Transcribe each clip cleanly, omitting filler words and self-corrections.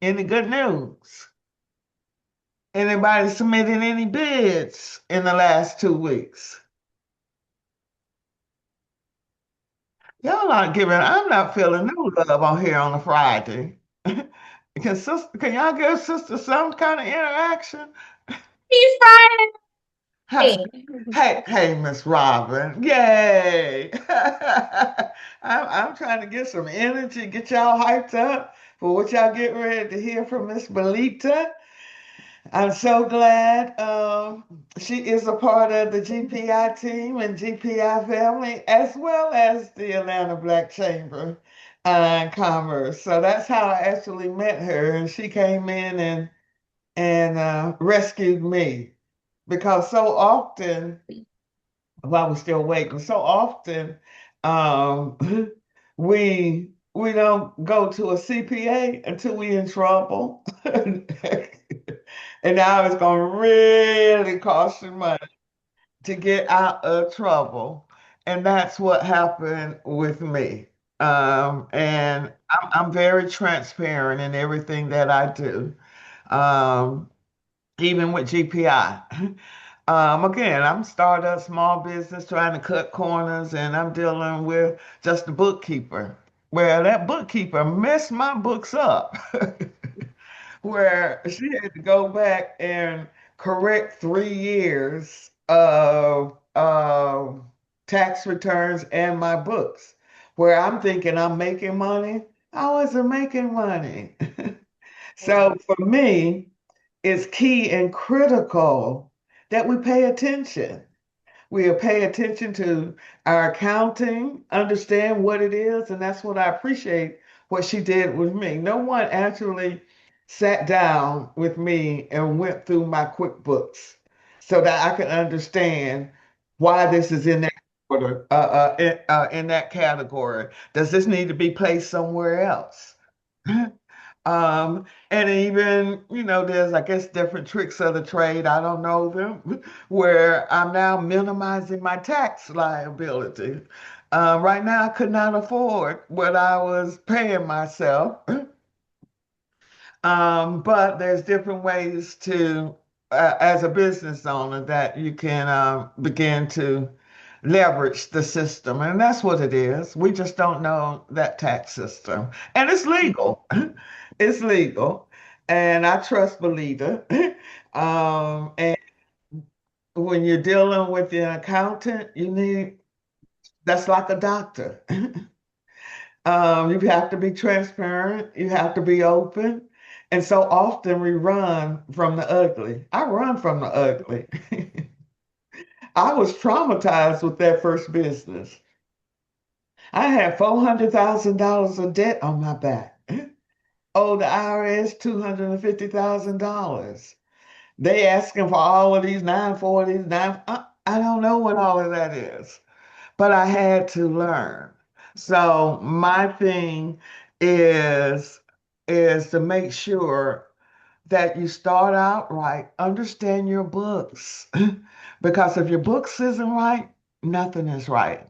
Any good news? Anybody submitted any bids in the last 2 weeks? Y'all not giving, I'm not feeling no love on here on a Friday. Can y'all give sister some kind of interaction? Happy Hey, Friday. hey, Miss Robin. Yay. I'm trying to get some energy, get y'all hyped up for what y'all get ready to hear from Miss Belita. I'm so glad she is a part of the GPI team and GPI family, as well as the Atlanta Black Chamber and Commerce. So that's how I actually met her, and she came in and rescued me because so often, while we're still waiting, so often um, we don't go to a CPA until we in trouble. And now it's going to really cost you money to get out of trouble. And that's what happened with me. And I'm very transparent in everything that I do, um, even with GPI. Again, I'm starting a small business trying to cut corners, and I'm dealing with just a bookkeeper. Well, that bookkeeper messed my books up. Where she had to go back and correct 3 years of tax returns and my books. Where I'm thinking I'm making money, I wasn't making money. So for me, it's key and critical that we pay attention. We'll pay attention to our accounting, understand what it is, and that's what I appreciate what she did with me. No one actually sat down with me and went through my QuickBooks so that I could understand why this is in that order, in that category. Does this need to be placed somewhere else? And even, there's, I guess, different tricks of the trade. I don't know them, where I'm now minimizing my tax liability. Right now, I could not afford what I was paying myself. But there's different ways to, as a business owner, that you can begin to leverage the system. And that's what it is. We just don't know that tax system. And it's legal. It's legal. And I trust Belita. And when you're dealing with an accountant, that's like a doctor. You have to be transparent. You have to be open. And so often we run from the ugly. I run from the ugly. I was traumatized with that first business. I had $400,000 of debt on my back. Oh, the IRS, $250,000. They asking for all of these 940s, I don't know what all of that is, but I had to learn. So my thing is is to make sure that you start out right, understand your books. Because if your books isn't right, nothing is right,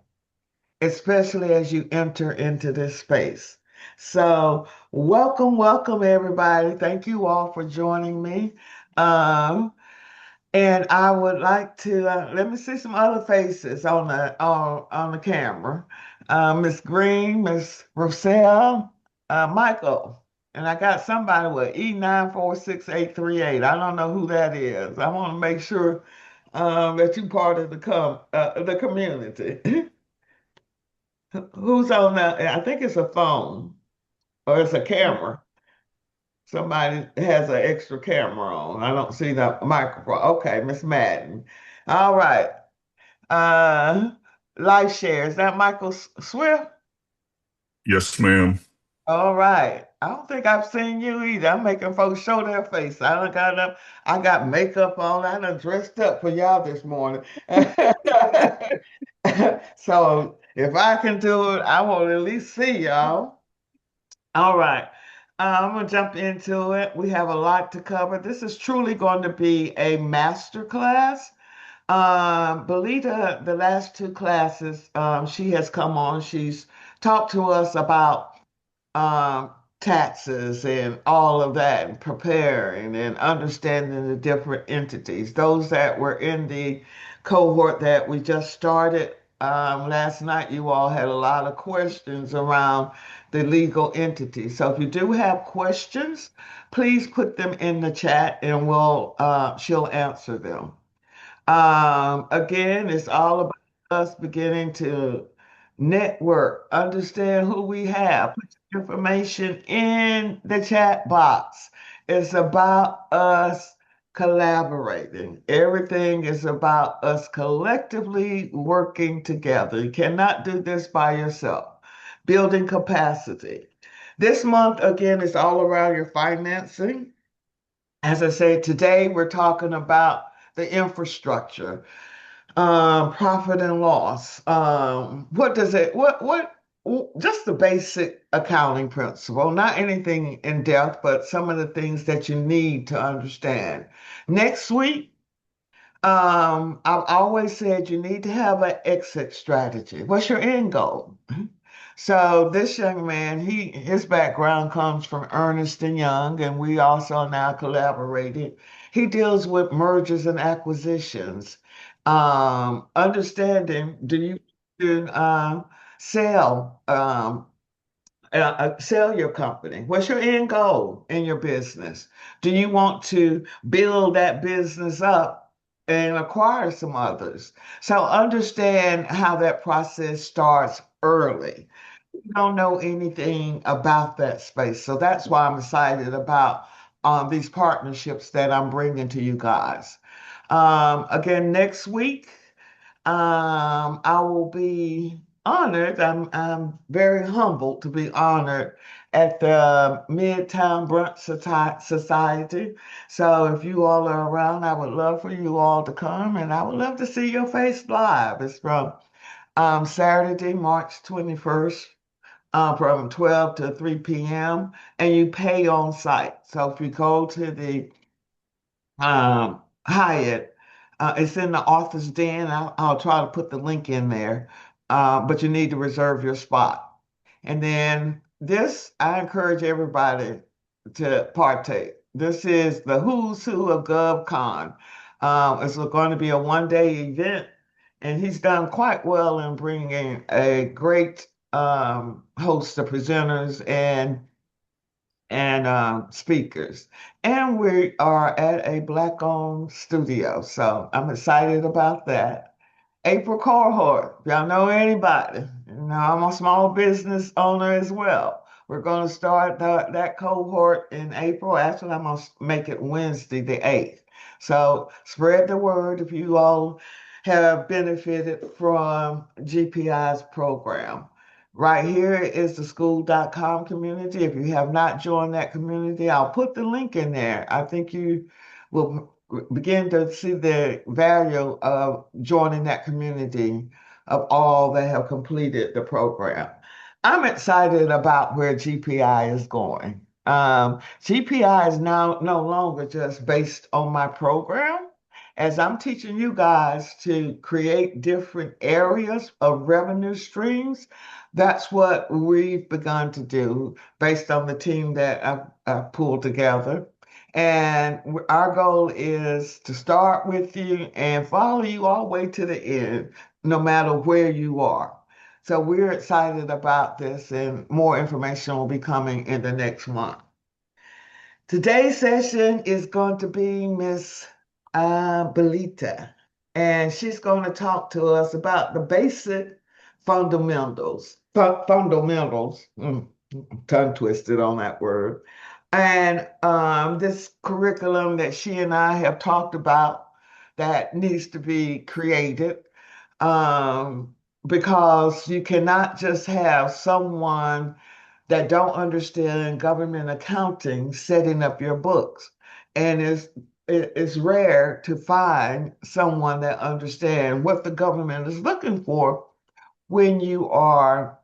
especially as you enter into this space. So, welcome, everybody. Thank you all for joining me. Um, and I would like to let me see some other faces on the camera. Miss Green, Miss Rossell, Michael, and I got somebody with E94688. I don't know who that is. I want to make sure that you're part of the community. Who's on that? I think it's a phone or it's a camera. Somebody has an extra camera on. I don't see the microphone. Okay, Miss Madden. All right. Uh, Life share. Is that Michael Swift? Yes, ma'am. All right. I don't think I've seen you either. I'm making folks show their face. I done got up. I got makeup on. I done dressed up for y'all this morning. So if I can do it, I want to at least see y'all. All right. I'm going to jump into it. We have a lot to cover. This is truly going to be a master class. Belita, the last two classes, she has come on. She's talked to us about taxes and all of that, and preparing and understanding the different entities. Those that were in the cohort that we just started last night, you all had a lot of questions around the legal entity. So if you do have questions, please put them in the chat and she'll answer them. Again, it's all about us beginning to network, understand who we have, put your information in the chat box. It's about us collaborating. Everything is about us collectively working together. You cannot do this by yourself. Building capacity. This month, again, is all around your financing. As I said, today we're talking about the infrastructure, profit and loss. What does it, just the basic accounting principle, not anything in depth, but some of the things that you need to understand. Next week, I've always said you need to have an exit strategy. What's your end goal? So this young man, his background comes from Ernest and Young, and we also now collaborated. He deals with mergers and acquisitions. Understanding, do you sell sell your company? What's your end goal in your business? Do you want to build that business up and acquire some others? So understand how that process starts early. You don't know anything about that space. So that's why I'm excited about these partnerships that I'm bringing to you guys. Again, next week. I will be honored. I'm very humbled to be honored at the Midtown Brunch Society. So if you all are around, I would love for you all to come, and I would love to see your face live. It's from Saturday, March 21st. From 12 to 3 p.m. and you pay on site. So if you go to the Hyatt. It's in the author's den. I'll try to put the link in there, but you need to reserve your spot. And then this, I encourage everybody to partake. This is the who's who of GovCon. It's going to be a one-day event, and he's done quite well in bringing a great host of presenters and speakers. And we are at a Black-owned studio, so I'm excited about that. April cohort, if y'all know anybody, I'm a small business owner as well. We're going to start that cohort in April. Actually, I'm going to make it Wednesday, the 8th. So spread the word if you all have benefited from GPI's program. Right here is the school.com community. If you have not joined that community, I'll put the link in there. I think you will begin to see the value of joining that community of all that have completed the program. I'm excited about where GPI is going. GPI is now no longer just based on my program, as I'm teaching you guys to create different areas of revenue streams. That's what we've begun to do based on the team that I've pulled together. And our goal is to start with you and follow you all the way to the end, no matter where you are. So we're excited about this, and more information will be coming in the next month. Today's session is going to be Miss Belita, and she's going to talk to us about the basic fundamentals. Fundamentals, tongue twisted on that word. And this curriculum that she and I have talked about that needs to be created, um, because you cannot just have someone that don't understand government accounting setting up your books. And it's rare to find someone that understands what the government is looking for when you are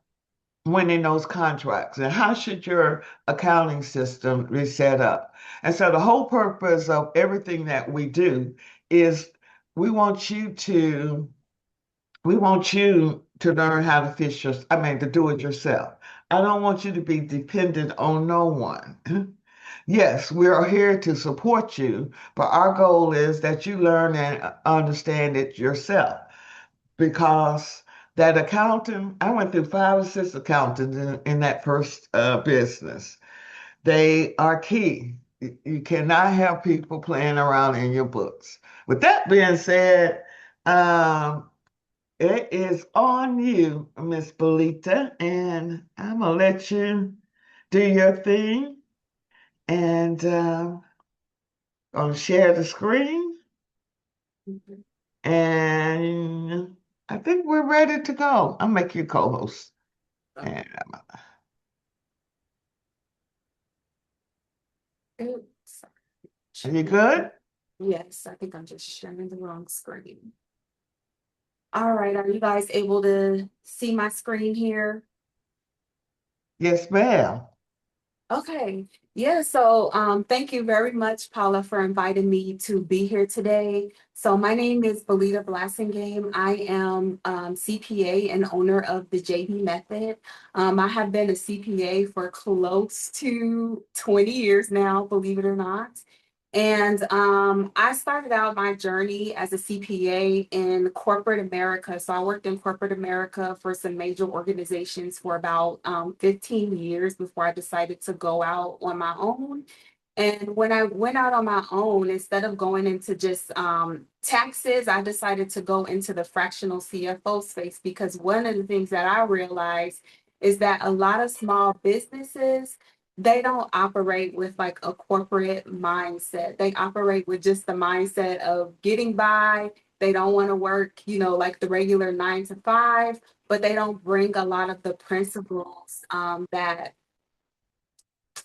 winning those contracts, and how should your accounting system be set up. And so the whole purpose of everything that we do is we want you to we want you to learn how to to do it yourself. I don't want you to be dependent on no one. Yes, we are here to support you, but our goal is that you learn and understand it yourself because that accountant, I went through 5 or 6 accountants in that first business. They are key. You cannot have people playing around in your books. With that being said, um, it is on you, Miss Belita, and I'm gonna let you do your thing and gonna share the screen. And I think we're ready to go. I'll make you co-host. And Oops. are you good? Yes, I think I'm just sharing the wrong screen. All right, are you guys able to see my screen here? Yes, ma'am. Okay, yeah, so thank you very much, Paula, for inviting me to be here today. So my name is Belita Blassingame. I am CPA and owner of the JB Method. I have been a CPA for close to 20 years now, believe it or not. And I started out my journey as a CPA in corporate America. So I worked in corporate America for some major organizations for about 15 years before I decided to go out on my own. And when I went out on my own, instead of going into just taxes, I decided to go into the fractional CFO space because one of the things that I realized is that a lot of small businesses, they don't operate with like a corporate mindset. They operate with just the mindset of getting by. They don't want to work, like the regular 9 to 5, but they don't bring a lot of the principles that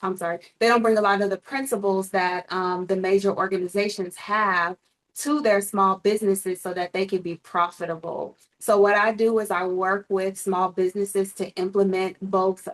I'm sorry, they don't bring a lot of the principles that the major organizations have to their small businesses so that they can be profitable. So what I do is I work with small businesses to implement both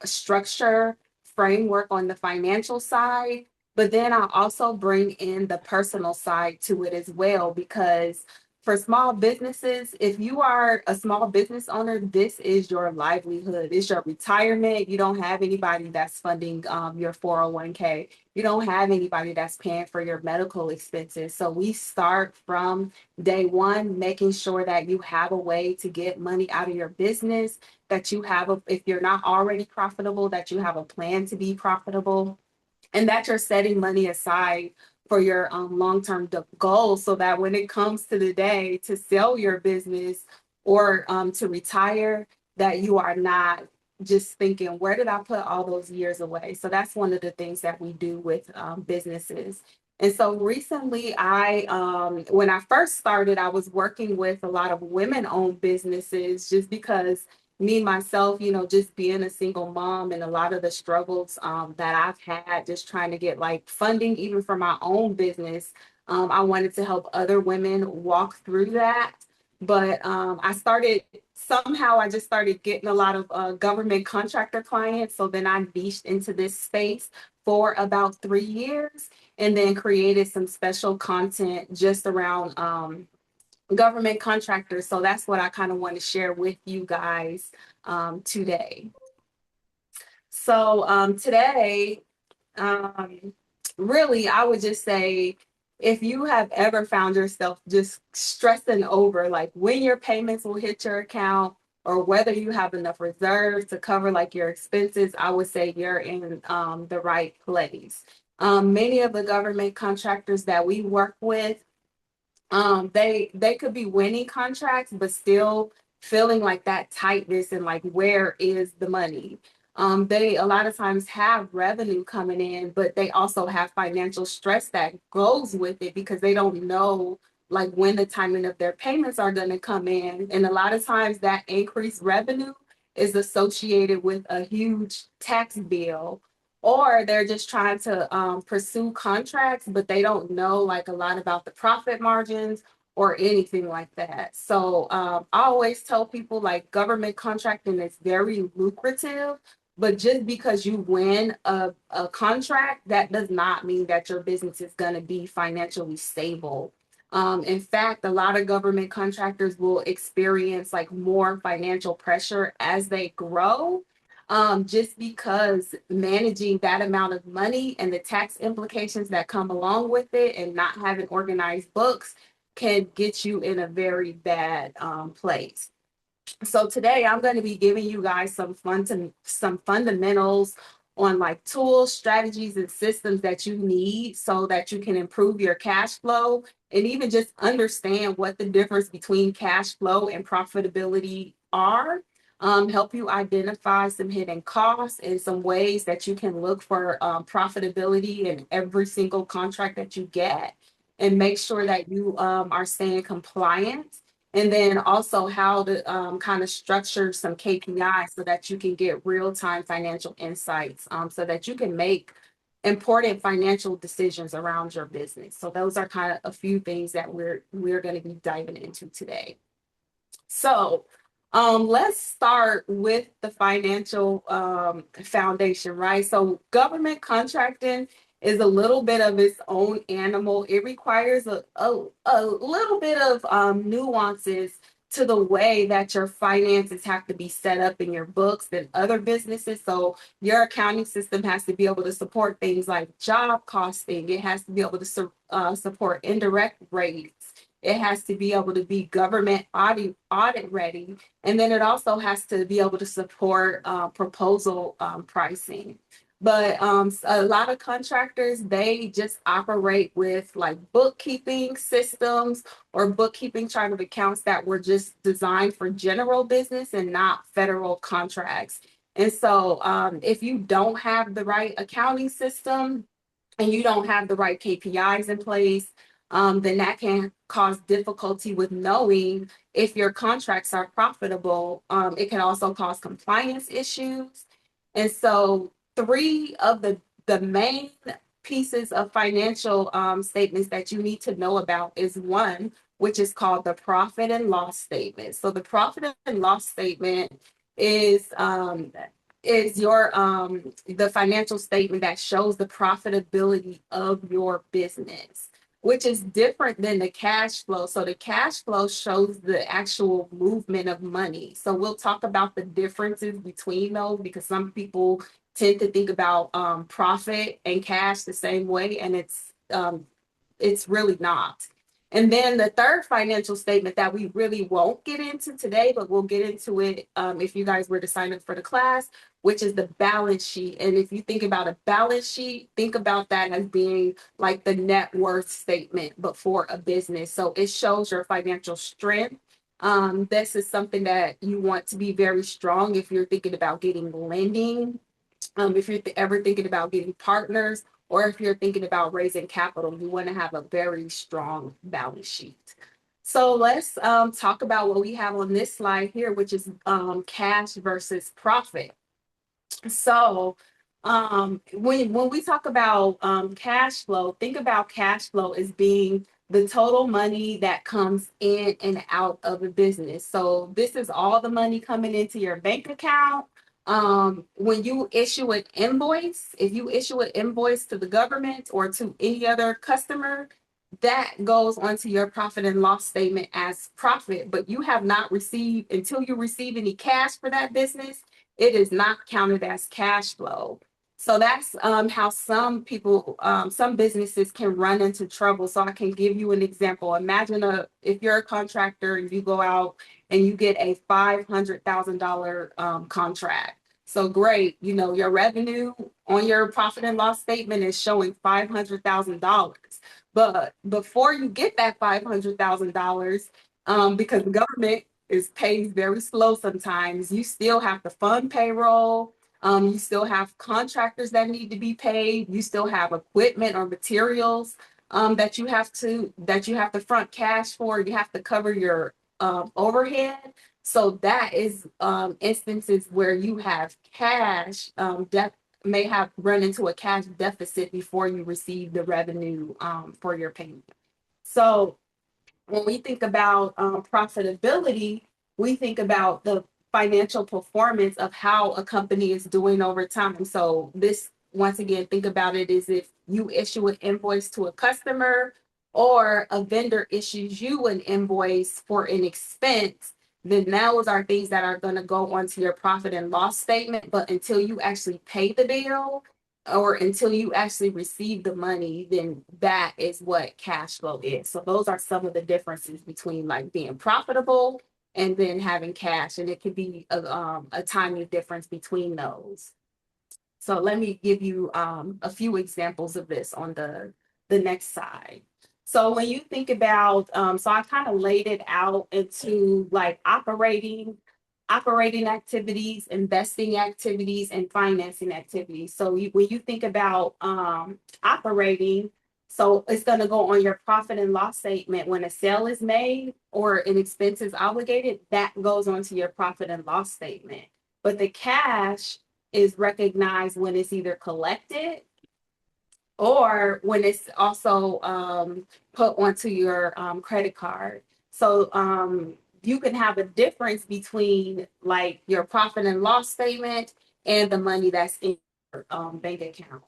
structure, framework on the financial side, but then I also bring in the personal side to it as well because for small businesses, if you are a small business owner, this is your livelihood. It's your retirement. You don't have anybody that's funding your 401k. You don't have anybody that's paying for your medical expenses. So we start from day one, making sure that you have a way to get money out of your business, that you have, if you're not already profitable, that you have a plan to be profitable and that you're setting money aside for your long-term goals so that when it comes to the day to sell your business or to retire, that you are not just thinking, where did I put all those years away? So that's one of the things that we do with businesses. And so recently, when I first started, I was working with a lot of women-owned businesses just because me myself, just being a single mom and a lot of the struggles that I've had just trying to get like funding even for my own business. I wanted to help other women walk through that. But I just started getting a lot of government contractor clients. So then I niched into this space for about 3 years and then created some special content just around government contractors. So that's what I kind of want to share with you guys today. So today, really, I would just say if you have ever found yourself just stressing over like when your payments will hit your account or whether you have enough reserves to cover like your expenses, I would say you're in the right place. Many of the government contractors that we work with, they could be winning contracts but still feeling like that tightness and like where is the money. They a lot of times have revenue coming in but they also have financial stress that goes with it because they don't know like when the timing of their payments are going to come in, and a lot of times that increased revenue is associated with a huge tax bill, or they're just trying to pursue contracts, but they don't know like a lot about the profit margins or anything like that. So I always tell people like government contracting is very lucrative, but just because you win a contract, that does not mean that your business is going to be financially stable. In fact, a lot of government contractors will experience like more financial pressure as they grow just because managing that amount of money and the tax implications that come along with it and not having organized books can get you in a very bad place. So today I'm going to be giving you guys some fundamentals on like tools, strategies, and systems that you need so that you can improve your cash flow and even just understand what the difference between cash flow and profitability are. Help you identify some hidden costs and some ways that you can look for profitability in every single contract that you get, and make sure that you are staying compliant, and then also how to kind of structure some KPIs so that you can get real-time financial insights, so that you can make important financial decisions around your business. So those are kind of a few things that we're going to be diving into today. So let's start with the financial foundation, right? So government contracting is a little bit of its own animal. It requires a little bit of nuances to the way that your finances have to be set up in your books than other businesses. So your accounting system has to be able to support things like job costing. It has to be able to support indirect rates. It has to be able to be government audit ready. And then it also has to be able to support proposal pricing. But a lot of contractors, they just operate with like bookkeeping systems or bookkeeping chart of accounts that were just designed for general business and not federal contracts. And so if you don't have the right accounting system and you don't have the right KPIs in place, then that can cause difficulty with knowing if your contracts are profitable. It can also cause compliance issues. And so three of the main pieces of financial statements that you need to know about is one, which is called the profit and loss statement. So the profit and loss statement is your the financial statement that shows the profitability of your business, which is different than the cash flow. So the cash flow shows the actual movement of money. So we'll talk about the differences between those, because some people tend to think about profit and cash the same way, and it's really not. And then the third financial statement that we really won't get into today, but we'll get into it if you guys were to sign up for the class, which is the balance sheet. And if you think about a balance sheet, think about that as being like the net worth statement, but for a business. So it shows your financial strength. This is something that you want to be very strong if you're thinking about getting lending, if you're ever thinking about getting partners, or if you're thinking about raising capital, you want to have a very strong balance sheet. So let's talk about what we have on this slide here, which is cash versus profit. So when we talk about cash flow, think about cash flow as being the total money that comes in and out of a business. So this is all the money coming into your bank account. When you issue an invoice, if you issue an invoice to the government or to any other customer, that goes onto your profit and loss statement as profit, but you have not received, until you receive any cash for that business, it is not counted as cash flow. So that's how some people, some businesses can run into trouble. So I can give you an example. Imagine if you're a contractor and you go out and you get a $500,000 contract. So great, you know, your revenue on your profit and loss statement is showing $500,000. But before you get that $500,000, because the government pays very slow sometimes, you still have to fund payroll. You still have contractors that need to be paid. You still have equipment or materials that you have to front cash for. You have to cover your overhead. So that is instances where you have cash may have run into a cash deficit before you receive the revenue for your payment. So when we think about profitability, we think about the financial performance of how a company is doing over time. So this, once again, think about it as if you issue an invoice to a customer or a vendor issues you an invoice for an expense. then those are things that are going to go onto your profit and loss statement. But until you actually pay the bill or until you actually receive the money, then that is what cash flow is. So those are some of the differences between like being profitable and then having cash. And it could be a tiny difference between those. So let me give you a few examples of this on the next slide. So when you think about, so I kind of laid it out into like operating activities, investing activities, and financing activities. So when you think about operating, so it's going to go on your profit and loss statement when a sale is made or an expense is obligated, that goes onto your profit and loss statement. But the cash is recognized when it's either collected or when it's also put onto your credit card. So you can have a difference between like your profit and loss statement and the money that's in your bank account.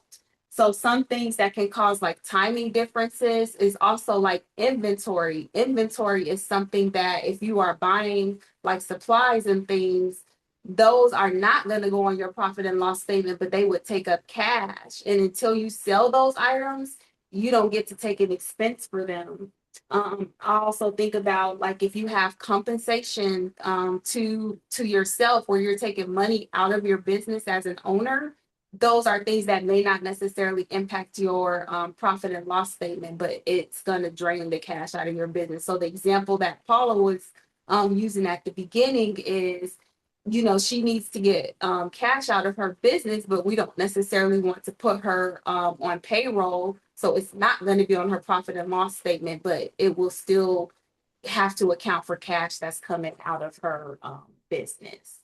So some things that can cause like timing differences is also like inventory. Inventory is something that if you are buying like supplies and things, those are not going to go on your profit and loss statement, but they would take up cash. And until you sell those items, you don't get to take an expense for them. I also think about like if you have compensation to yourself where you're taking money out of your business as an owner, those are things that may not necessarily impact your profit and loss statement, but it's going to drain the cash out of your business. So the example that Paula was using at the beginning is, you know, she needs to get cash out of her business, but we don't necessarily want to put her on payroll. So it's not going to be on her profit and loss statement, but it will still have to account for cash that's coming out of her business.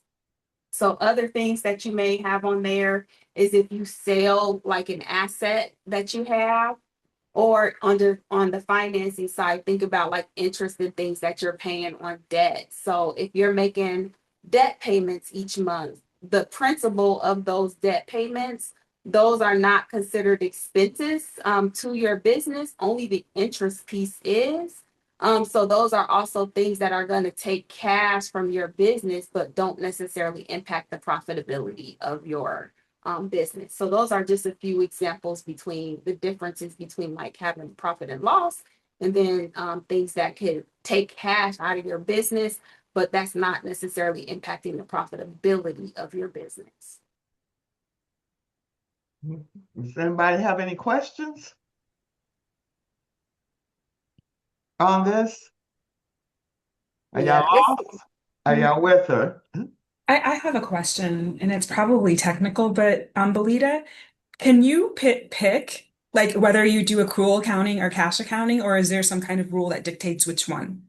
So other things that you may have on there is if you sell like an asset that you have, or on the financing side, think about like interest and things that you're paying on debt. So if you're making debt payments each month, the principal of those debt payments, those are not considered expenses to your business. Only the interest piece is. So those are also things that are going to take cash from your business, but don't necessarily impact the profitability of your business. So those are just a few examples between the differences between like having profit and loss, and then things that could take cash out of your business, but that's not necessarily impacting the profitability of your business. Does anybody have any questions on this? Are y'all lost? Are y'all with her? I have a question, and it's probably technical, but Belita, can you pick like whether you do accrual accounting or cash accounting, or is there some kind of rule that dictates which one?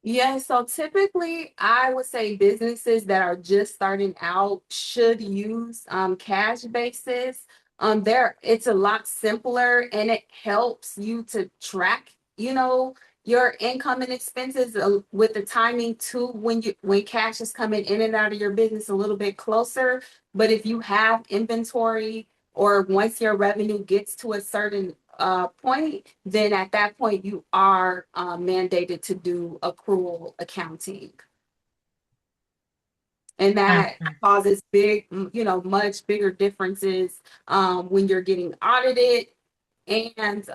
Yeah, so typically I would say businesses that are just starting out should use cash basis. There it's a lot simpler and it helps you to track, you know, your income and expenses with the timing too when cash is coming in and out of your business a little bit closer. But if you have inventory or once your revenue gets to a certain point, then at that point you are mandated to do accrual accounting. And that causes big, you know, much bigger differences when you're getting audited and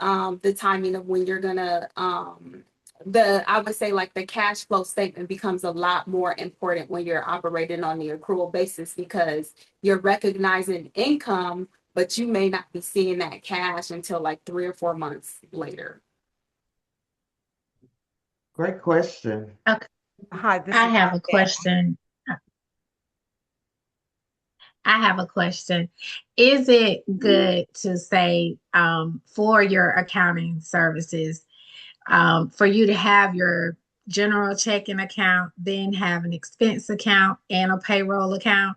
the timing of when you're gonna I would say like the cash flow statement becomes a lot more important when you're operating on the accrual basis because you're recognizing income, but you may not be seeing that cash until like 3 or 4 months later. Great question. Okay. Hi, this I is have a Deb. question. I have a question. Is it good to say for your accounting services, for you to have your general checking account, then have an expense account and a payroll account?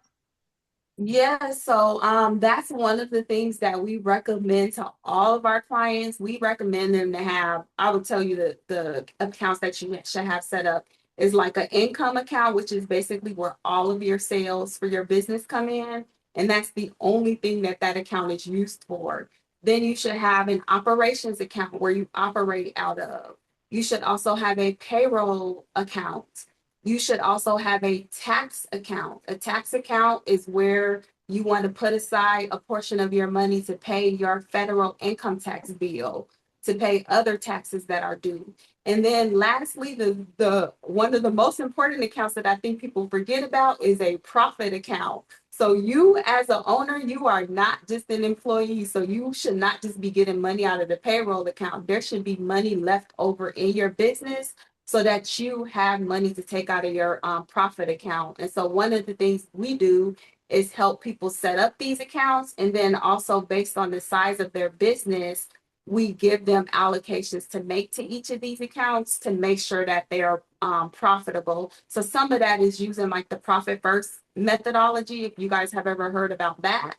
Yeah, so that's one of the things that we recommend to all of our clients. We recommend them to have, I would tell you that the accounts that you should have set up is like an income account, which is basically where all of your sales for your business come in. And that's the only thing that that account is used for. Then you should have an operations account where you operate out of. You should also have a payroll account. you should also have a tax account. A tax account is where you want to put aside a portion of your money to pay your federal income tax bill, to pay other taxes that are due. And then lastly, the one of the most important accounts that I think people forget about is a profit account. So you as an owner, you are not just an employee. So you should not just be getting money out of the payroll account. There should be money left over in your business so that you have money to take out of your profit account. And so one of the things we do is help people set up these accounts. And then also based on the size of their business, we give them allocations to make to each of these accounts to make sure that they are profitable. So some of that is using like the profit first methodology, if you guys have ever heard about that.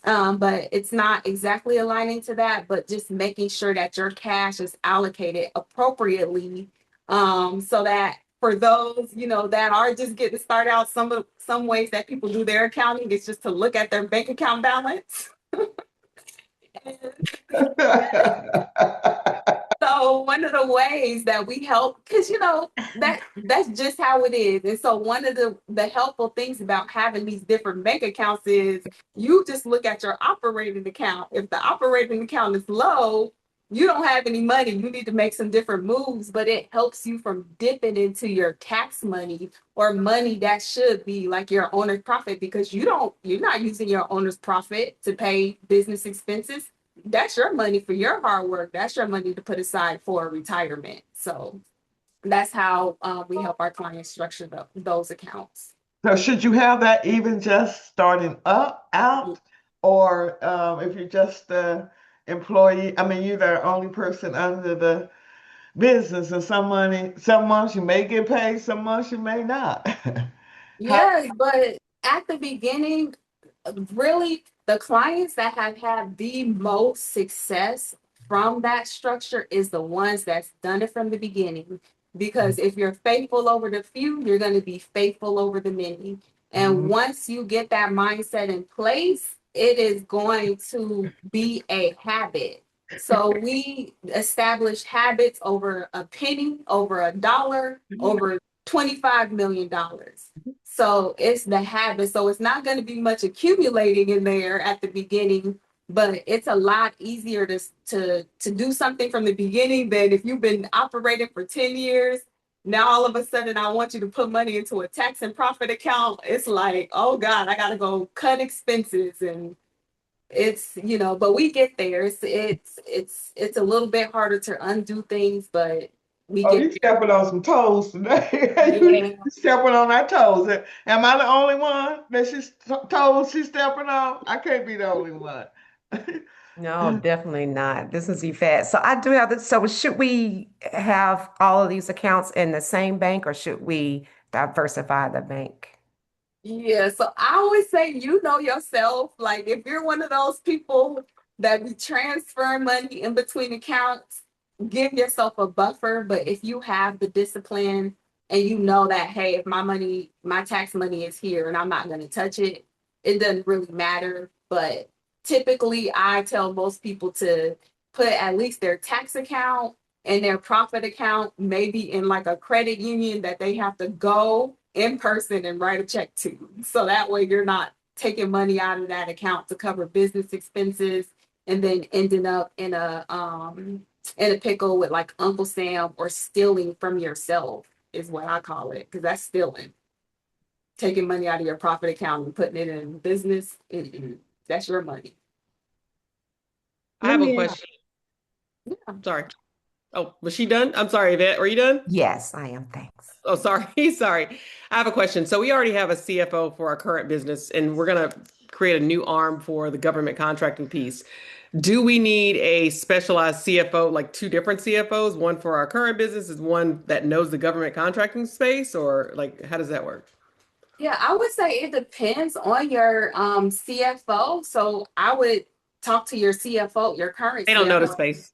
But it's not exactly aligning to that, but just making sure that your cash is allocated appropriately, so that for those, that are just getting started out, some ways that people do their accounting is just to look at their bank account balance. So one of the ways that we help, because that's just how it is. And so one of the helpful things about having these different bank accounts is you just look at your operating account. If the operating account is low, you don't have any money. You need to make some different moves, but it helps you from dipping into your tax money or money that should be like your owner's profit, because you're not using your owner's profit to pay business expenses. That's your money for your hard work. That's your money to put aside for retirement. So that's how we help our clients structure those accounts. So should you have that even just starting out, or if you're just the employee, I mean, you're the only person under the business, and some months you may get paid, some months you may not. Yes, but at the beginning, really, the clients that have had the most success from that structure is the ones that's done it from the beginning. Because if you're faithful over the few, you're going to be faithful over the many. And once you get that mindset in place, it is going to be a habit. So we established habits over a penny, over $1, over $25 million. So it's the habit. So it's not going to be much accumulating in there at the beginning, but it's a lot easier to do something from the beginning than if you've been operating for 10 years. Now all of a sudden I want you to put money into a tax and profit account. It's like, oh God, I gotta go cut expenses, and it's, but we get there. It's a little bit harder to undo things, but we Oh, get you stepping on some toes today. there. You stepping on our toes. Am I the only one that she's stepping on? I can't be the only one. No, definitely not. This is Yvette. So I do have this. So should we have all of these accounts in the same bank, or should we diversify the bank? Yeah, so I always say, yourself. Like if you're one of those people that be transferring money in between accounts, give yourself a buffer. But if you have the discipline and you know that, hey, if my tax money is here and I'm not going to touch it, it doesn't really matter. But typically, I tell most people to put at least their tax account and their profit account maybe in like a credit union that they have to go in person and write a check to. So that way you're not taking money out of that account to cover business expenses and then ending up in a pickle with like Uncle Sam, or stealing from yourself is what I call it, because that's stealing. Taking money out of your profit account and putting it in business, that's your money. I have a Yeah. question. I'm sorry. Oh, was she done? I'm sorry, Yvette. Were you done? Yes, I am. Thanks. Oh, sorry. Sorry. I have a question. So we already have a CFO for our current business, and we're going to create a new arm for the government contracting piece. Do we need a specialized CFO, like two different CFOs, one for our current business is one that knows the government contracting space, or like, how does that work? Yeah, I would say it depends on your CFO. So I would talk to your CFO, your current They don't know the CFO. space.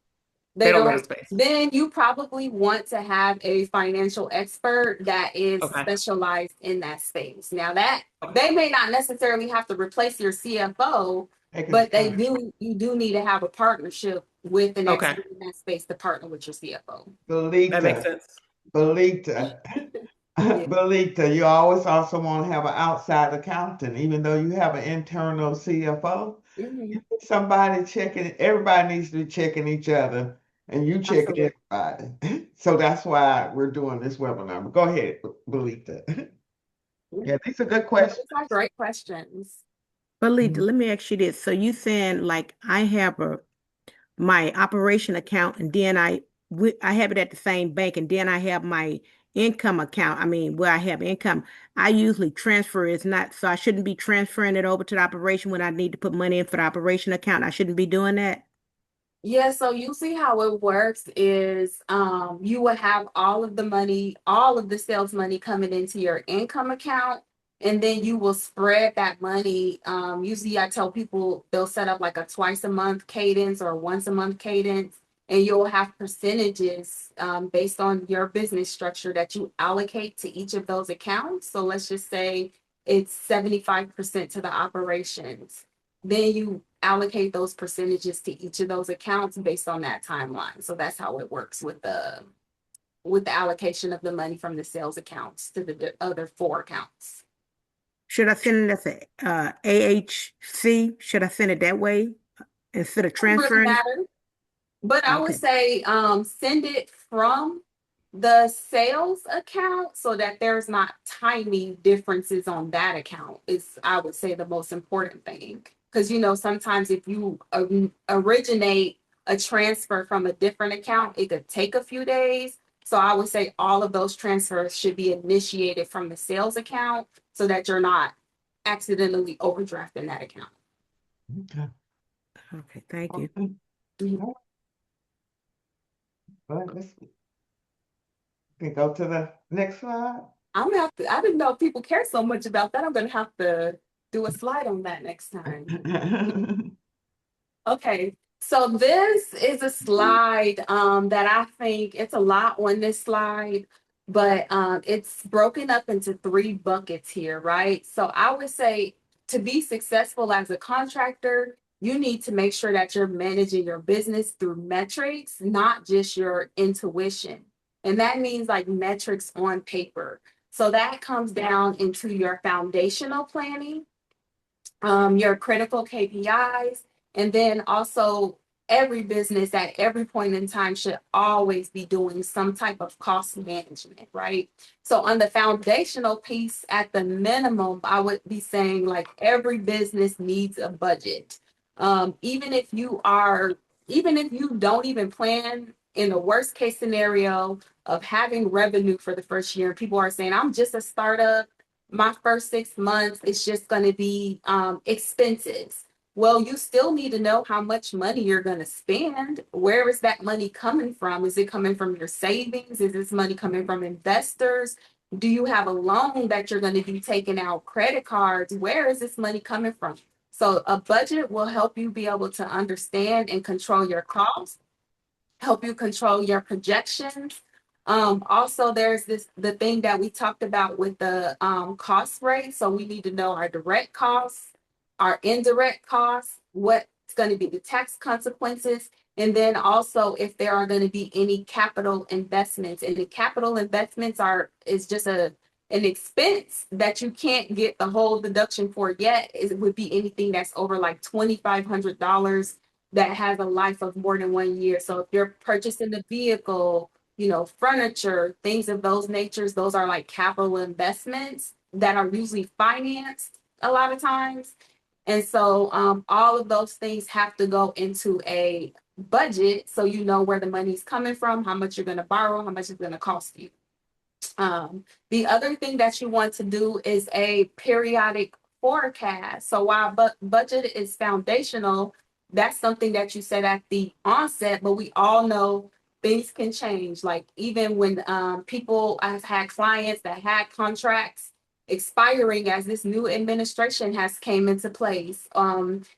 They They don't know don't. the space. Then you probably want to have a financial expert that is Okay. specialized in that space. Now that they may not necessarily have to replace your CFO, but you do need to have a partnership with an Okay. expert in that space to partner with your CFO. That makes sense. Belita. Yeah. Belita, you always also want to have an outside accountant, even though you have an internal CFO. Mhm. You need somebody checking, everybody needs to be checking each other, and you checking Absolutely. everybody. So that's why we're doing this webinar. But go ahead, Belita. Yeah, these are good No, questions. these are great questions. But Mhm. let me ask you this. So you saying like I have my operation account and then I have it at the same bank and then I have my income account. I mean, where I have income, I usually transfer it's not so I shouldn't be transferring it over to the operation when I need to put money in for the operation account. I shouldn't be doing that. Yeah, so usually how it works is you will have all of the money, all of the sales money coming into your income account, and then you will spread that money. Usually I tell people they'll set up like a twice a month cadence or once a month cadence, and you'll have percentages based on your business structure that you allocate to each of those accounts. So let's just say it's 75% to the operations. Then you allocate those percentages to each of those accounts based on that timeline. So that's how it works with the allocation of the money from the sales accounts to the other four accounts. Should I send it as a AHC? Should I send it that way instead of Doesn't really transferring it? matter. But I would Okay. say send it from the sales account so that there's not tiny differences on that account is I would say the most important thing. Because sometimes if you originate a transfer from a different account, it could take a few days. So I would say all of those transfers should be initiated from the sales account so that you're not accidentally overdrafting that account. Okay. Okay, thank you. Okay. Mhm. Well, let's can go to the next slide. I'm gonna have to, I didn't know people care so much about that. I'm gonna have to do a slide on that next time. Okay, so this is a slide that I think it's a lot on this slide, but it's broken up into three buckets here, right? So I would say to be successful as a contractor, you need to make sure that you're managing your business through metrics, not just your intuition. And that means like metrics on paper. So that comes down into your foundational planning, your critical KPIs, and then also every business at every point in time should always be doing some type of cost management, right? So on the foundational piece, at the minimum, I would be saying like every business needs a budget. Even if you don't even plan in the worst case scenario of having revenue for the first year, people are saying, I'm just a startup, my first 6 months is just going to be expenses. Well, you still need to know how much money you're going to spend. Where is that money coming from? Is it coming from your savings? Is this money coming from investors? Do you have a loan that you're going to be taking out, credit cards? Where is this money coming from? So a budget will help you be able to understand and control your costs, help you control your projections. Also, there's the thing that we talked about with the cost rate. So we need to know our direct costs, our indirect costs, what's going to be the tax consequences, and then also if there are going to be any capital investments. And the capital investments is just an expense that you can't get the whole deduction for yet. It would be anything that's over like $2,500 that has a life of more than 1 year. So if you're purchasing a vehicle, furniture, things of those natures, those are like capital investments that are usually financed a lot of times. And so all of those things have to go into a budget so you know where the money's coming from, how much you're going to borrow, how much it's going to cost you. The other thing that you want to do is a periodic forecast. So while budget is foundational, that's something that you said at the onset, but we all know things can change. Like even when I've had clients that had contracts expiring as this new administration has came into place,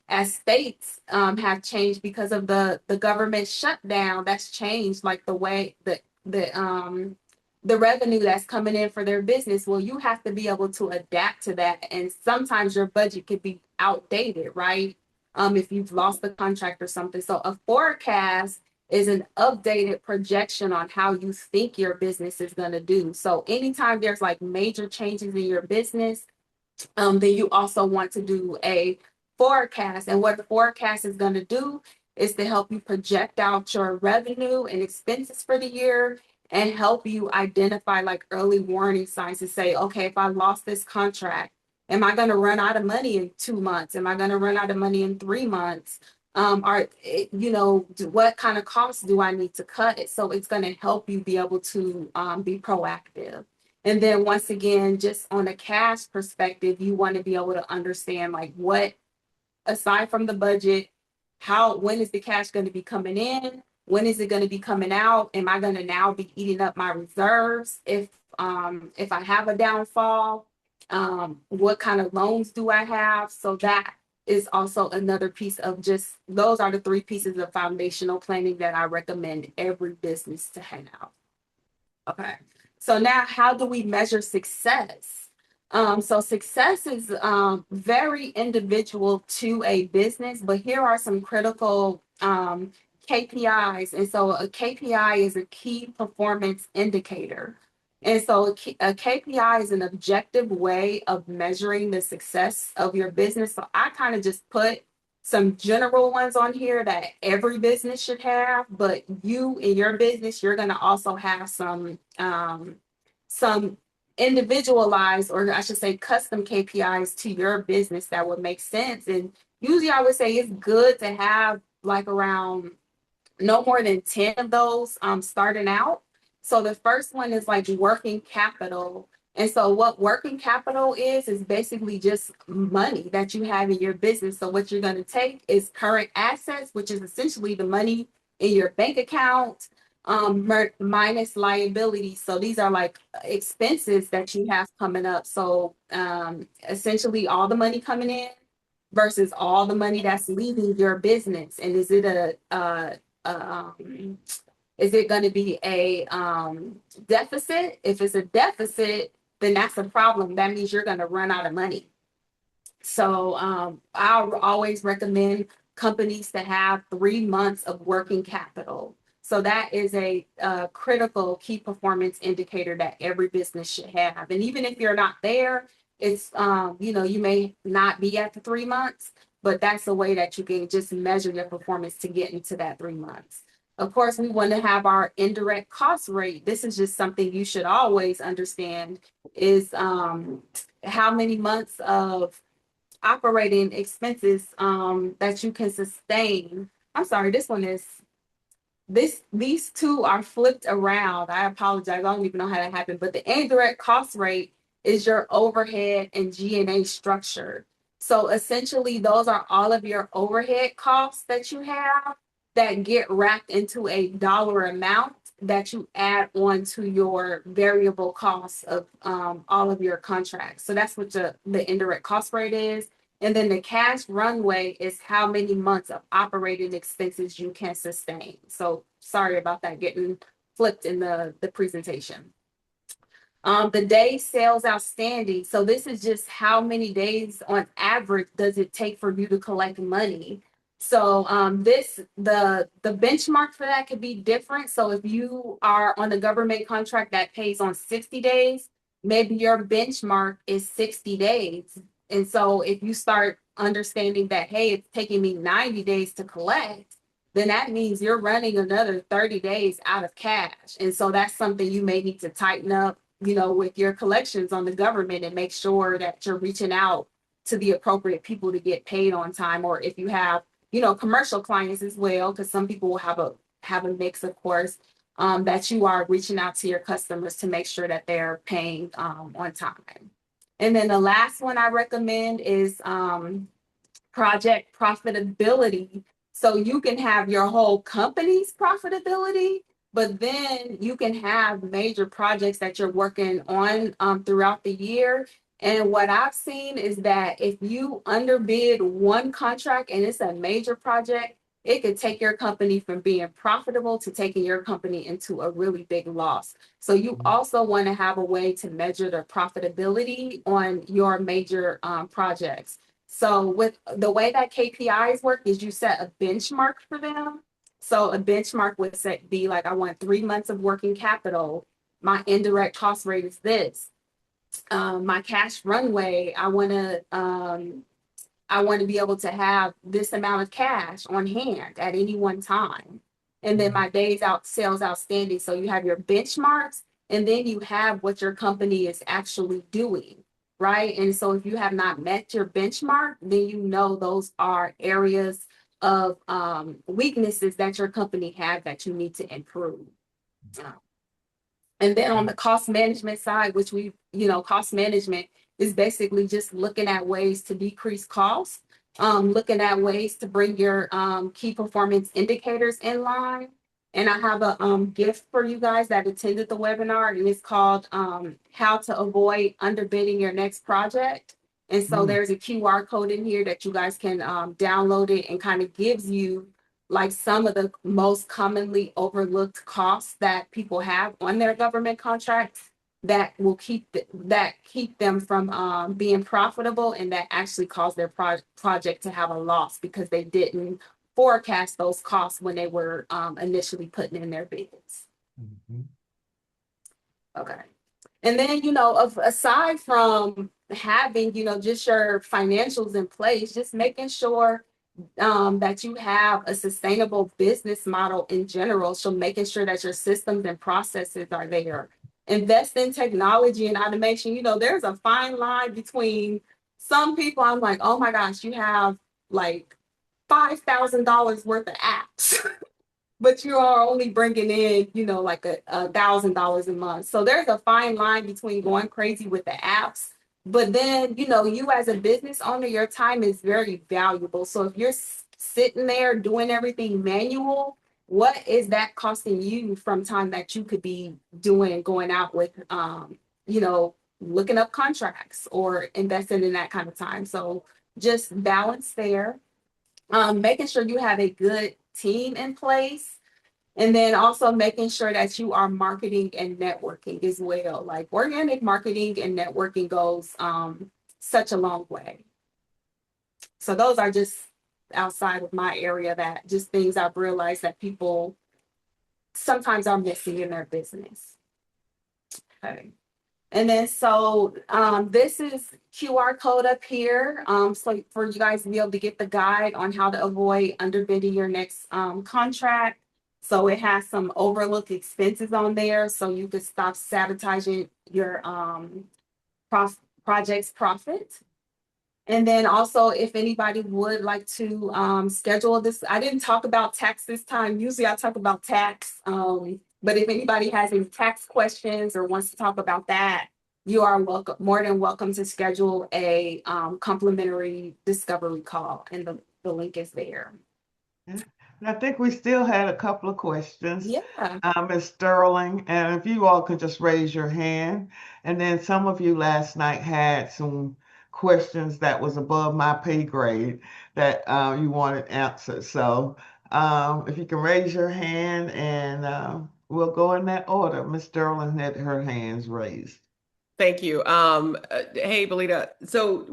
as states have changed because of the government shutdown. That's changed like the way the revenue that's coming in for their business. Well, you have to be able to adapt to that. And sometimes your budget could be outdated, right? If you've lost the contract or something. So a forecast is an updated projection on how you think your business is going to do. So anytime there's like major changes in your business, then you also want to do a forecast. And what the forecast is going to do is to help you project out your revenue and expenses for the year and help you identify like early warning signs to say, okay, if I lost this contract, am I going to run out of money in 2 months? Am I going to run out of money in 3 months? What kind of costs do I need to cut? So it's going to help you be able to be proactive. And then once again, just on a cash perspective, you want to be able to understand like what, aside from the budget, when is the cash going to be coming in? When is it going to be coming out? Am I going to now be eating up my reserves if I have a downfall? What kind of loans do I have? So that is also another piece of just, those are the 3 pieces of foundational planning that I recommend every business to have. Okay, so now how do we measure success? So success is very individual to a business, but here are some critical KPIs. And so a KPI is a key performance indicator. And so a KPI is an objective way of measuring the success of your business. So I kind of just put some general ones on here that every business should have, but you in your business, you're going to also have some individualized, or I should say custom KPIs to your business that would make sense. And usually I would say it's good to have like around no more than 10 of those starting out. So the first one is like working capital. And so what working capital is basically just money that you have in your business. So what you're going to take is current assets, which is essentially the money in your bank account, minus liability. So these are like expenses that you have coming up. So essentially all the money coming in versus all the money that's leaving your business. And is it going to be a deficit? If it's a deficit, then that's a problem. That means you're going to run out of money. So I'll always recommend companies to have 3 months of working capital. So that is a critical key performance indicator that every business should have. And even if you're not there, it's, you may not be at the 3 months, but that's a way that you can just measure your performance to get into that 3 months. Of course, we want to have our indirect cost rate. This is just something you should always understand is how many months of operating expenses that you can sustain. I'm sorry, these two are flipped around. I apologize. I don't even know how that happened, but the indirect cost rate is your overhead and G&A structure. So essentially, those are all of your overhead costs that you have that get wrapped into a dollar amount that you add on to your variable costs of all of your contracts. So that's what the indirect cost rate is. And then the cash runway is how many months of operating expenses you can sustain. So sorry about that getting flipped in the presentation. The day sales outstanding. So this is just how many days on average does it take for you to collect money. So the benchmark for that could be different. So if you are on a government contract that pays on 60 days, maybe your benchmark is 60 days. And so if you start understanding that, hey, it's taking me 90 days to collect, then that means you're running another 30 days out of cash. And so that's something you may need to tighten up, with your collections on the government and make sure that you're reaching out to the appropriate people to get paid on time. Or if you have, commercial clients as well, because some people will have a mix, of course, that you are reaching out to your customers to make sure that they're paying on time. And then the last one I recommend is project profitability. So you can have your whole company's profitability, but then you can have major projects that you're working on throughout the year. And what I've seen is that if you underbid one contract and it's a major project, it could take your company from being profitable to taking your company into a really big loss. So you also want to have a way to measure the profitability on your major projects. So with the way that KPIs work is you set a benchmark for them. So a benchmark would be like, I want 3 months of working capital. My indirect cost rate is this. My cash runway, I want to be able to have this amount of cash on hand at any one time. And then my days out sales outstanding. So you have your benchmarks, and then you have what your company is actually doing, right? And so if you have not met your benchmark, then you know those are areas of weaknesses that your company has that you need to improve. And then on the cost management side, which cost management is basically just looking at ways to decrease costs, looking at ways to bring your key performance indicators in line. And I have a gift for you guys that attended the webinar, and it's called How to Avoid Underbidding Your Next Project. And so there's a QR code in here that you guys can download it, and kind of gives you like some of the most commonly overlooked costs that people have on their government contracts that will keep them from being profitable, and that actually cause their project to have a loss because they didn't forecast those costs when they were initially putting in their bids. Okay. And then, aside from having, just your financials in place, just making sure that you have a sustainable business model in general. So making sure that your systems and processes are there. Invest in technology and automation. There's a fine line between some people. I'm like, oh my gosh, you have like $5,000 worth of apps, but you are only bringing in, like $1,000 a month. So there's a fine line between going crazy with the apps. But then, you as a business owner, your time is very valuable. So if you're sitting there doing everything manual, what is that costing you from time that you could be going out with, looking up contracts or investing in that kind of time? So just balance there. Making sure you have a good team in place. And then also making sure that you are marketing and networking as well. Like organic marketing and networking goes such a long way. So those are just outside of my area, that just things I've realized that people sometimes are missing in their business. Okay. And then so this is QR code up here. So for you guys to be able to get the guide on how to avoid underbidding your next contract. So it has some overlooked expenses on there, so you could stop sabotaging your project's profit. And then also, if anybody would like to schedule this, I didn't talk about tax this time. Usually I talk about tax, but if anybody has any tax questions or wants to talk about that, you are more than welcome to schedule a complimentary discovery call, and the link is there. And I think we still had a couple of questions. Yeah. Ms. Sterling, and if you all could just raise your hand. And then some of you last night had some questions that was above my pay grade that you wanted answered. So if you can raise your hand, and we'll go in that order. Ms. Sterling had her hands raised. Thank you. Hey, Belita. So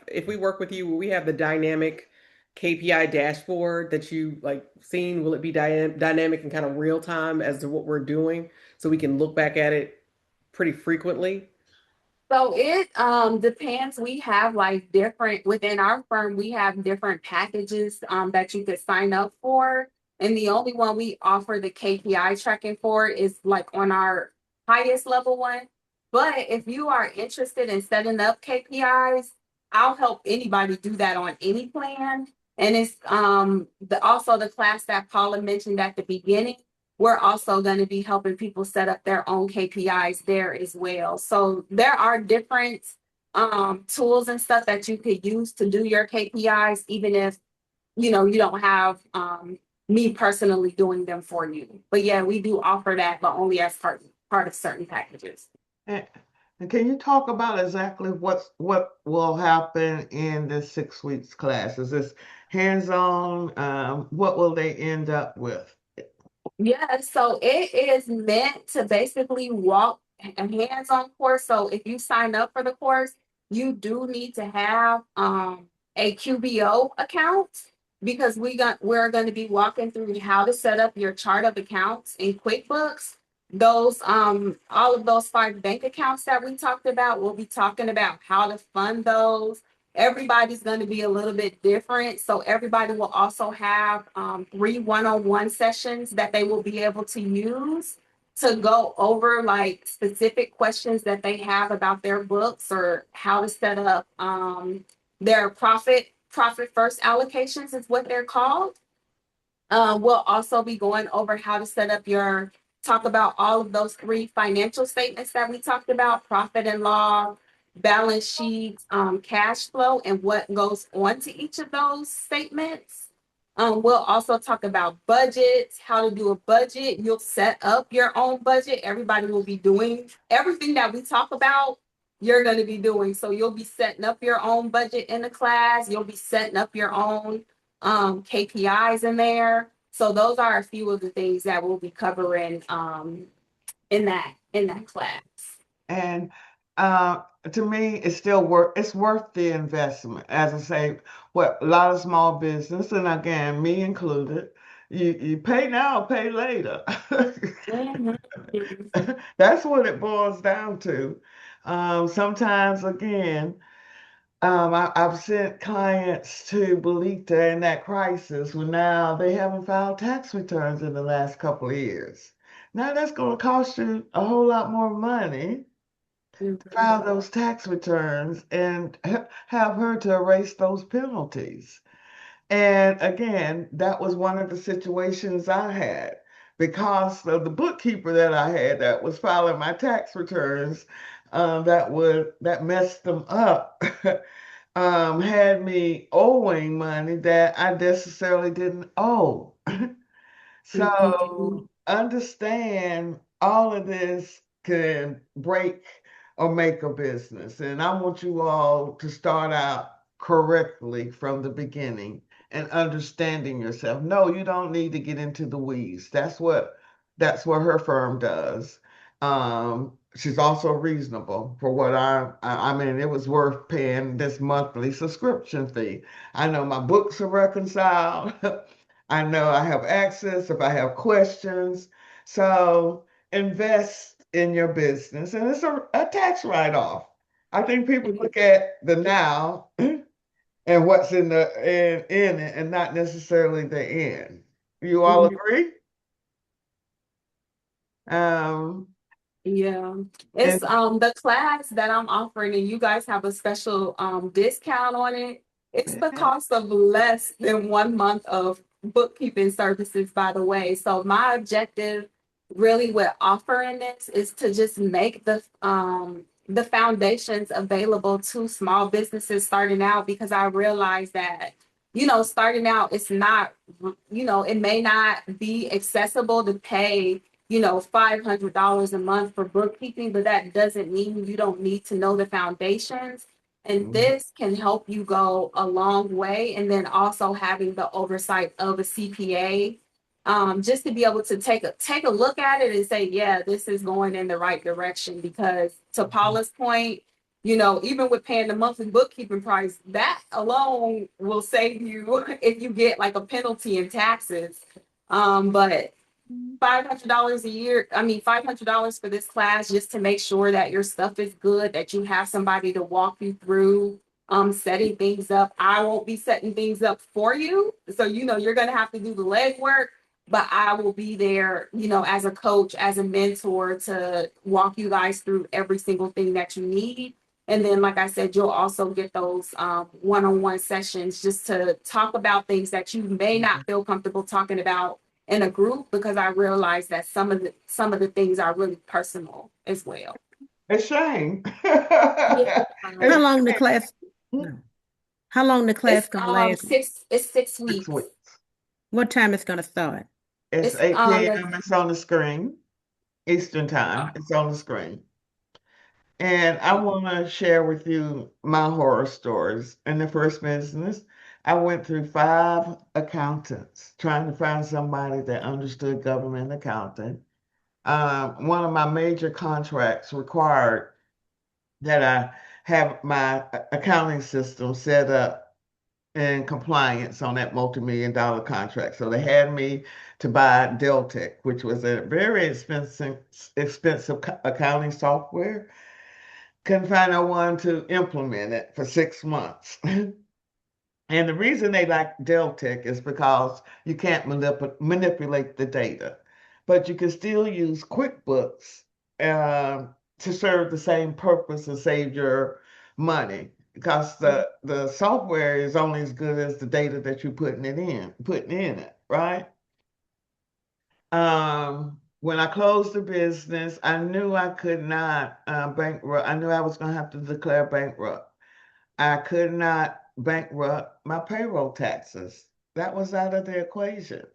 if we work with you, will we have the dynamic KPI dashboard that you seen? Will it be dynamic and kind of real time as to what we're doing, so we can look back at it pretty frequently? So it depends. We have within our firm, we have different packages that you could sign up for. And the only one we offer the KPI tracking for is on our highest level one. But if you are interested in setting up KPIs, I'll help anybody do that on any plan. And it's also the class that Paula mentioned at the beginning. We're also going to be helping people set up their own KPIs there as well. So there are different tools and stuff that you could use to do your KPIs, even if you don't have me personally doing them for you. But yeah, we do offer that, but only as part of certain packages. And can you talk about exactly what will happen in this 6 weeks class? Is this hands-on? What will they end up with? Yeah, so it is meant to basically walk a hands-on course. So if you sign up for the course, you do need to have a QBO account. because we're going to be walking through how to set up your chart of accounts in QuickBooks. Those all of those 5 bank accounts that we talked about, we'll be talking about how to fund those. Everybody's going to be a little bit different, so everybody will also have 3 one-on-one sessions that they will be able to use to go over like specific questions that they have about their books or how to set up their profit first allocations is what they're called. We'll also be going over how to set up talk about all of those 3 financial statements that we talked about: profit and loss, balance sheets, cash flow, and what goes on to each of those statements. We'll also talk about budgets, how to do a budget. You'll set up your own budget. Everybody will be doing everything that we talk about, you're going to be doing. So you'll be setting up your own budget in the class. You'll be setting up your own KPIs in there. So those are a few of the things that we'll be covering in that class. And to me, it's worth the investment. As I say, a lot of small business, and again, me included, you pay now, pay later. Mhm. That's what it boils down to. Sometimes, again, I've sent clients to Belita in that crisis when now they haven't filed tax returns in the last couple of years. Now that's going to cost you a whole lot more money to file those tax returns and have her to erase those penalties. And again, that was one of the situations I had because of the bookkeeper that I had that was filing my tax returns, that messed them up. Had me owing money that I necessarily didn't owe. So understand all of this can break or make a business. And I want you all to start out correctly from the beginning and understanding yourself. No, you don't need to get into the weeds. That's what her firm does. She's also reasonable for what I mean, it was worth paying this monthly subscription fee. I know my books are reconciled. I know I have access if I have questions. So invest in your business, and it's a tax write-off. I think people look at the now and what's in it and not necessarily the end. You all agree? Um, Yeah, it's and the class that I'm offering, and you guys have a special discount on it. It's the cost of less than 1 month of bookkeeping services, by the way. So my objective really with offering this is to just make the foundations available to small businesses starting out, because I realize that, starting out, it's not, it may not be accessible to pay $500 a month for bookkeeping, but that doesn't mean you don't need to know the foundations. And this can help you go a long way. And then also having the oversight of a CPA, just to be able to take a look at it and say, yeah, this is going in the right direction. Because to Paula's point, even with paying the monthly bookkeeping price, that alone will save you if you get like a penalty in taxes. But $500 a year, $500 for this class, just to make sure that your stuff is good, that you have somebody to walk you through setting things up. I won't be setting things up for you. So, you're going to have to do the legwork, but I will be there, as a coach, as a mentor, to walk you guys through every single thing that you need. And then, like I said, you'll also get those one-on-one sessions just to talk about things that you may not feel comfortable talking about in a group, because I realize that some of the things are really personal as well. a shame. Yeah. How long the class? No. How long the class gonna last? 6 weeks. 6 weeks. What time it's gonna start? It's 8 p.m. It's on the screen. Eastern time. It's on the screen. And I want to share with you my horror stories. In the first business, I went through 5 accountants trying to find somebody that understood government accounting. One of my major contracts required that I have my accounting system set up in compliance on that multi-million-dollar contract. So they had me to buy Deltek, which was a very expensive accounting software. Couldn't find no one to implement it for 6 months. And the reason they like Deltek is because you can't manipulate the data, but you can still use QuickBooks to serve the same purpose and save your money because the software is only as good as the data that you're putting in it, right? When I closed the business, I knew I could not bankrupt. I knew I was going to have to declare bankrupt. I could not bankrupt my payroll taxes. That was out of the equation.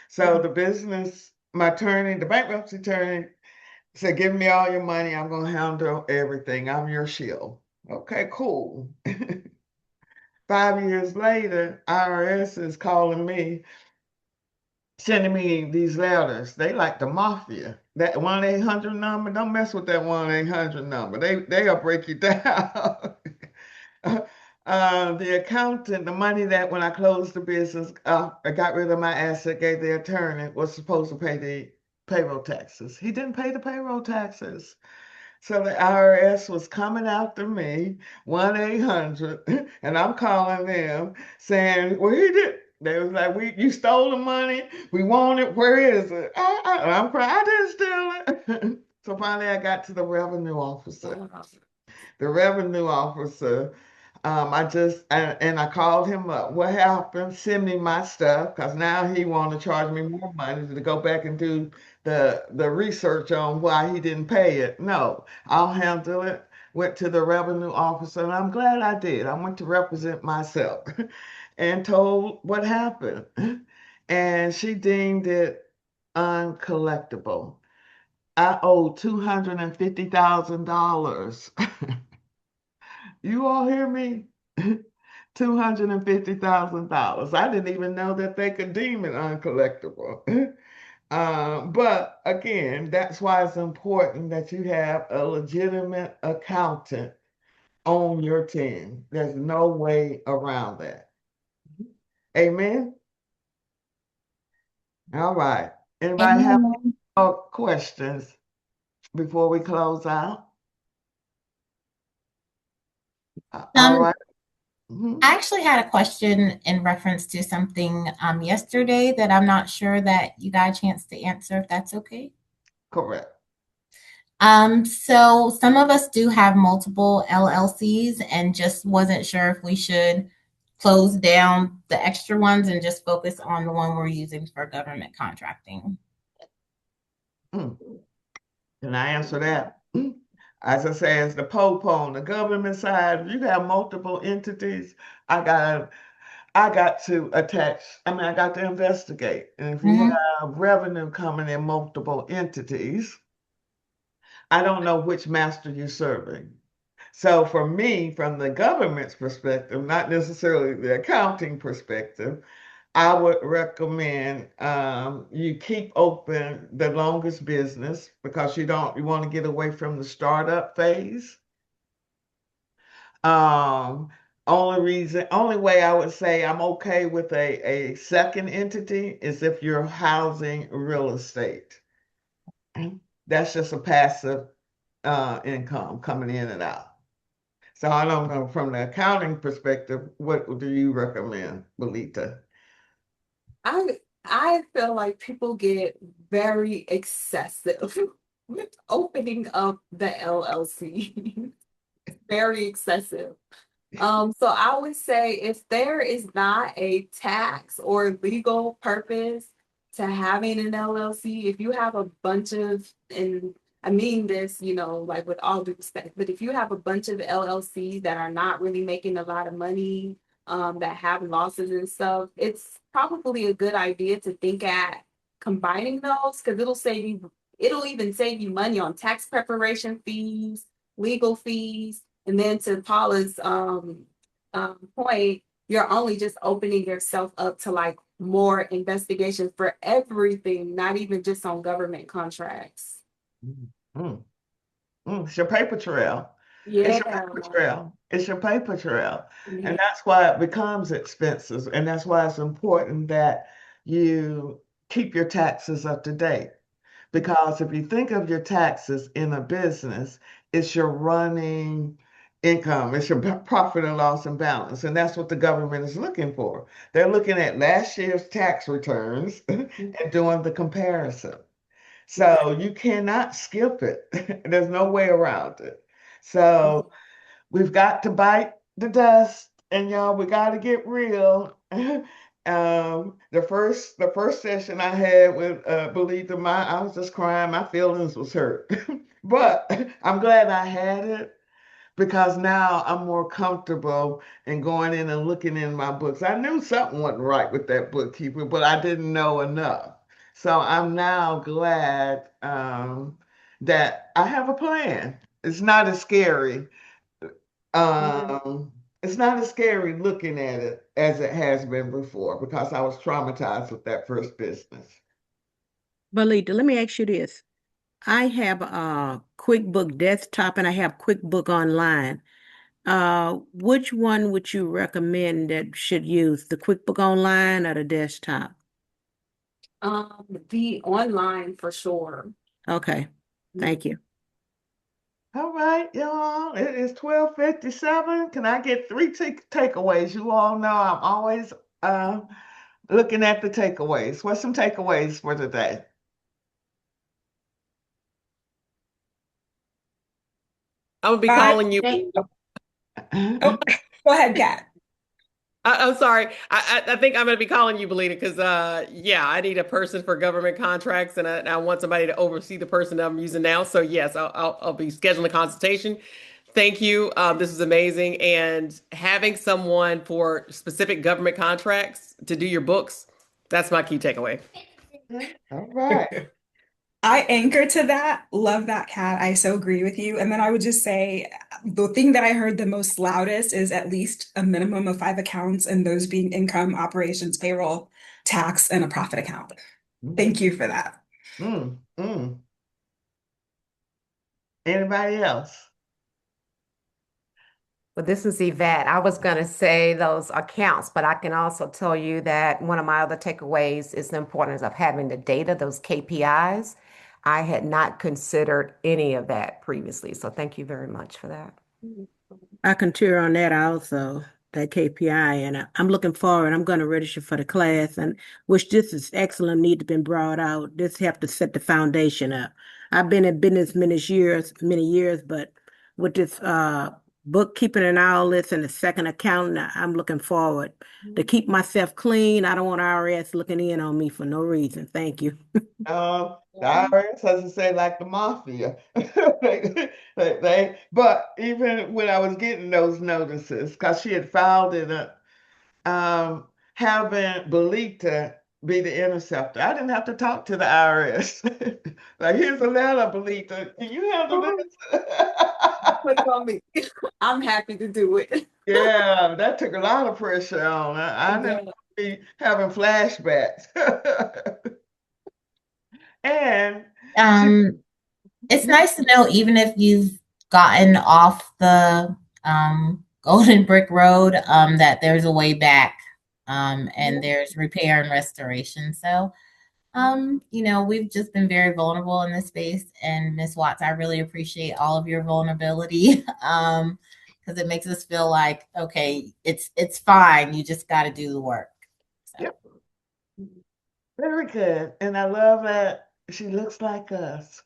So the the bankruptcy attorney said, give me all your money. I'm going to handle everything. I'm your shield. Okay, cool. 5 years later, IRS is calling me, sending me these letters. They like the mafia. That 1-800 number, don't mess with that 1-800 number. They'll break you down. The accountant, the money that when I closed the business, I got rid of my asset, gave the attorney, was supposed to pay the payroll taxes. He didn't pay the payroll taxes. So the IRS was coming after me, 1-800, and I'm calling them saying, well, he did. They was like, you stole the money. We want it. Where is it? I'm crying. I didn't steal it. So finally I got to the revenue officer. The revenue officer, I called him up. What happened? Send me my stuff, because now he want to charge me more money to go back and do the research on why he didn't pay it. No, I'll handle it. Went to the revenue officer, and I'm glad I did. I went to represent myself and told what happened. And she deemed it uncollectible. I owed $250,000. You all hear me? $250,000. I didn't even know that they could deem it uncollectible. But again, that's why it's important that you have a legitimate accountant on your team. There's no way around that. Amen? All right. Anybody have any more questions before we close out? All right. Mhm. I actually had a question in reference to something yesterday that I'm not sure that you got a chance to answer, if that's okay. Correct. So some of us do have multiple LLCs and just wasn't sure if we should close down the extra ones and just focus on the one we're using for government contracting. Can I answer that? As I say, as the POPO on the government side, if you have multiple entities, I got to investigate. And if you have revenue coming in multiple entities, I don't know which master you're serving. So for me, from the government's perspective, not necessarily the accounting perspective, I would recommend you keep open the longest business, because you want to get away from the startup phase. Only way I would say I'm okay with a second entity is if you're housing real estate. That's just a passive income coming in and out. So I don't know, from the accounting perspective, what do you recommend, Belita? I feel like people get very excessive with opening up the LLC. Very excessive. So I would say if there is not a tax or legal purpose to having an LLC, if you have a bunch of, and I mean this, like with all due respect, but if you have a bunch of LLCs that are not really making a lot of money, that have losses and stuff, it's probably a good idea to think at combining those, because it'll even save you money on tax preparation fees, legal fees. And then to Paula's point, you're only just opening yourself up to like more investigation for everything, not even just on government contracts. It's your paper trail. It's your Yeah. paper trail. It's your paper trail. Yeah. And that's why it becomes expensive. And that's why it's important that you keep your taxes up to date. Because if you think of your taxes in a business, it's your running income, it's your profit and loss and balance. And that's what the government is looking for. They're looking at last year's tax returns and doing the comparison. So you cannot skip it. There's no way around it. So we've got to bite the dust, and y'all, we got to get real. The first session I had with Belita, I was just crying. My feelings was hurt, but I'm glad I had it because now I'm more comfortable in going in and looking in my books. I knew something wasn't right with that bookkeeper, but I didn't know enough. So I'm now glad that I have a plan. It's not as scary. It's not as scary looking at it as it has been before because I was traumatized with that first business. Belita, let me ask you this. I have a QuickBook Desktop and I have QuickBook Online. Which one would you recommend that should use, the QuickBook Online or the desktop? The online for sure. Okay, thank you. All right, y'all. It is 12:57. Can I get three takeaways? You all know I'm always looking at the takeaways. What's some takeaways for today? I'm gonna be Bye. calling you. Oh, go ahead, Kat. I'm sorry. I think I'm going to be calling you, Belita, because yeah, I need a person for government contracts, and I want somebody to oversee the person that I'm using now. So yes, I'll be scheduling a consultation. Thank you. This is amazing, and having someone for specific government contracts to do your books, that's my key takeaway. All right. I anchor to that. Love that, Kat. I so agree with you. And then I would just say the thing that I heard the most loudest is at least a minimum of 5 accounts, and those being income, operations, payroll, tax, and a profit account. Thank you for that. Mm, mm. Anybody else? Well, this is Yvette. I was going to say those accounts, but I can also tell you that one of my other takeaways is the importance of having the data, those KPIs. I had not considered any of that previously, so thank you very much for that. I concur on that also, that KPI, and I'm looking forward. I'm going to register for the class, and which this is excellent, need to been brought out. This helped to set the foundation up. I've been in business many years, but with this bookkeeping and all this and the second accountant, I'm looking forward to keep myself clean. I don't want IRS looking in on me for no reason. Thank you. The IRS has to say like the mafia. But even when I was getting those notices, because she had filed it, having Belita be the interceptor, I didn't have to talk to the IRS. Like, here's a letter, Belita. Can you handle this? Put it on me. I'm happy to do it. Yeah, that took a lot of pressure on. I never be having flashbacks. And It's nice to know, even if you've gotten off the golden brick road, that there's a way back, and there's repair and restoration. So, we've just been very vulnerable in this space, and Ms. Watts, I really appreciate all of your vulnerability, because it makes us feel like, okay, it's fine. You just got to do the work. So. Yep. Very good. And I love that she looks like us.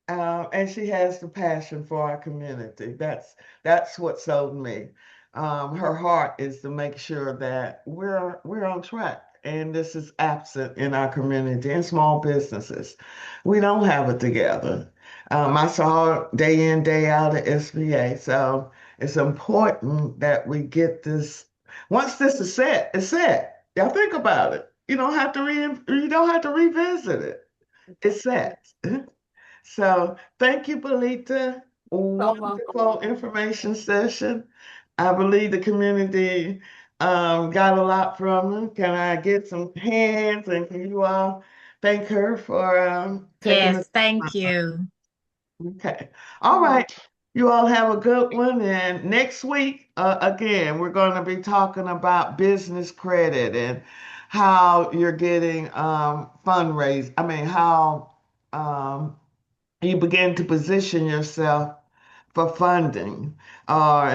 And she has the passion for our community. That's what sold me. Her heart is to make sure that we're on track. And this is absent in our community and small businesses. We don't have it together. I saw it day in, day out at SBA. So it's important that we get this. Once this is set, it's set. Y'all think about it. You don't have to revisit it. It's set. So thank you, Belita. Wonderful information session. I believe the community got a lot from it. Can I get some hands, and can you all thank her for taking Yes, thank you. Okay. All right. You all have a good one. And next week, again, we're going to be talking about business credit and how you're getting fundraise. I mean, how you begin to position yourself for funding or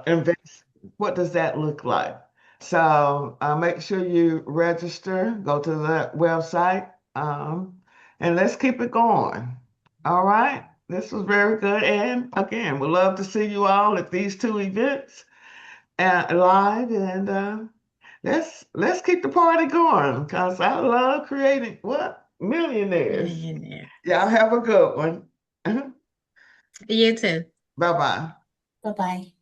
invest. What does that look like? So make sure you register, go to the website, and let's keep it going. All right. This was very good. And again, we'd love to see you all at these two events live. And let's keep the party going because I love creating what? Millionaires. Millionaire. Y'all have a good one. You too. Bye-bye. Bye-bye.